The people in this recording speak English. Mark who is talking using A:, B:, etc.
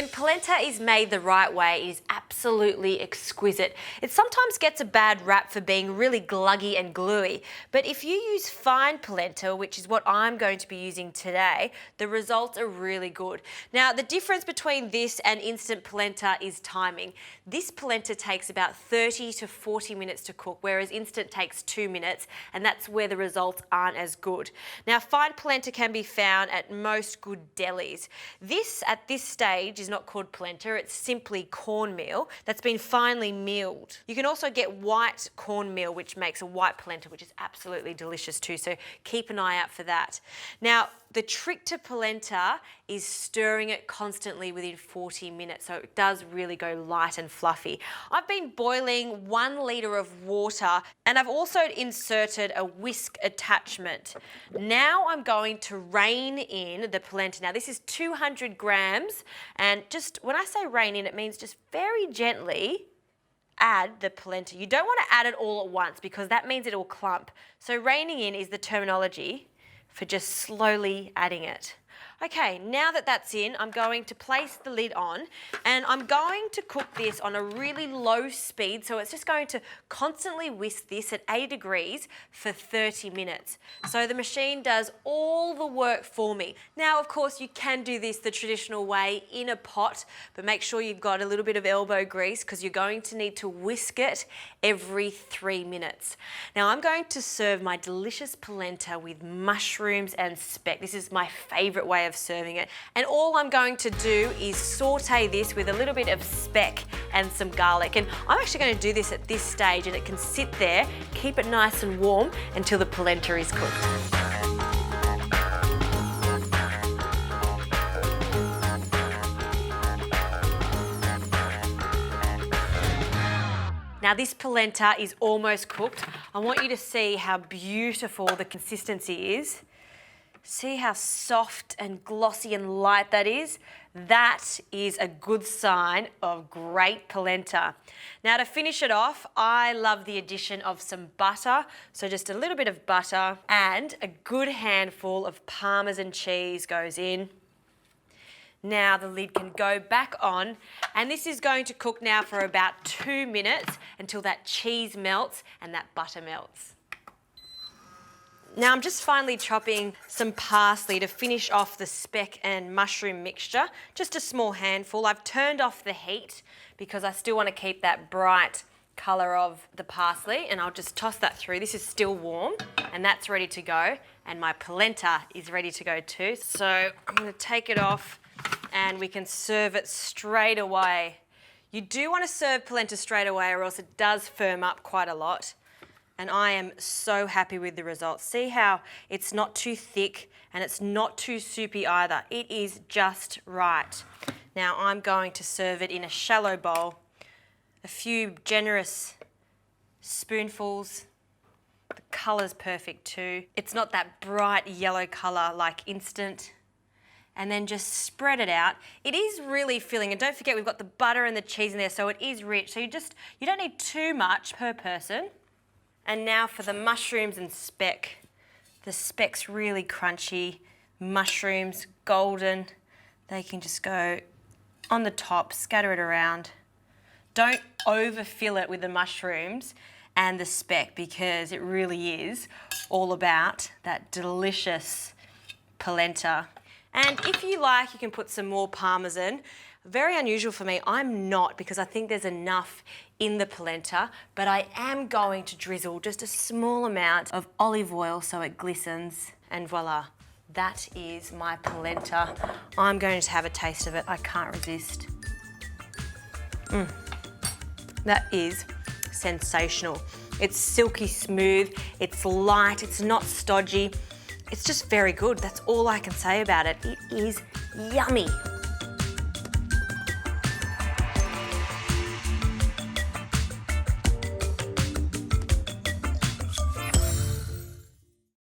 A: When polenta is made the right way, it is absolutely exquisite. It sometimes gets a bad rap for being really gluggy and gluey, but if you use fine polenta, which is what I'm going to be using today, the results are really good. Now, the difference between this and instant polenta is timing. This polenta takes about 30 to 40 minutes to cook, whereas instant takes 2 minutes, and that's where the results aren't as good. Now, fine polenta can be found at most good delis. This, at this stage, is not called polenta, it's simply cornmeal that's been finely milled. You can also get white cornmeal, which makes a white polenta, which is absolutely delicious too, so keep an eye out for that. Now, the trick to polenta is stirring it constantly within 40 minutes, so it does really go light and fluffy. I've been boiling 1 litre of water, and I've also inserted a whisk attachment. Now I'm going to rein in the polenta. Now this is 200 grams, and just when I say rein in, it means just very gently add the polenta. You don't want to add it all at once because that means it'll clump. So reining in is the terminology for just slowly adding it. Okay, now that that's in, I'm going to place the lid on, and I'm going to cook this on a really low speed, so it's just going to constantly whisk this at 80 degrees for 30 minutes. So the machine does all the work for me. Now, of course, you can do this the traditional way in a pot, but make sure you've got a little bit of elbow grease because you're going to need to whisk it every 3 minutes. Now, I'm going to serve my delicious polenta with mushrooms and speck. This is my favourite way of serving it, and all I'm going to do is saute this with a little bit of speck and some garlic, and I'm actually going to do this at this stage, and it can sit there, keep it nice and warm until the polenta is cooked. Now this polenta is almost cooked. I want you to see how beautiful the consistency is. See how soft and glossy and light that is? That is a good sign of great polenta. Now to finish it off, I love the addition of some butter. So just a little bit of butter and a good handful of Parmesan cheese goes in. Now the lid can go back on, and this is going to cook now for about 2 minutes until that cheese melts and that butter melts. Now I'm just finally chopping some parsley to finish off the speck and mushroom mixture, just a small handful. I've turned off the heat because I still want to keep that bright colour of the parsley, and I'll just toss that through. This is still warm and that's ready to go, and my polenta is ready to go too. So I'm going to take it off and we can serve it straight away. You do want to serve polenta straight away or else it does firm up quite a lot. And I am so happy with the results. See how it's not too thick and it's not too soupy either. It is just right. Now I'm going to serve it in a shallow bowl. A few generous spoonfuls. The colour's perfect too. It's not that bright yellow colour like instant. And then just spread it out. It is really filling, and don't forget we've got the butter and the cheese in there, so it is rich. So you don't need too much per person. And now for the mushrooms and speck. The speck's really crunchy, mushrooms, golden. They can just go on the top, scatter it around. Don't overfill it with the mushrooms and the speck because it really is all about that delicious polenta. And if you like, you can put some more Parmesan. Very unusual for me, I'm not, because I think there's enough in the polenta, but I am going to drizzle just a small amount of olive oil so it glistens, and voila, that is my polenta. I'm going to have a taste of it, I can't resist. That is sensational. It's silky smooth, it's light, it's not stodgy. It's just very good, that's all I can say about it. It is yummy.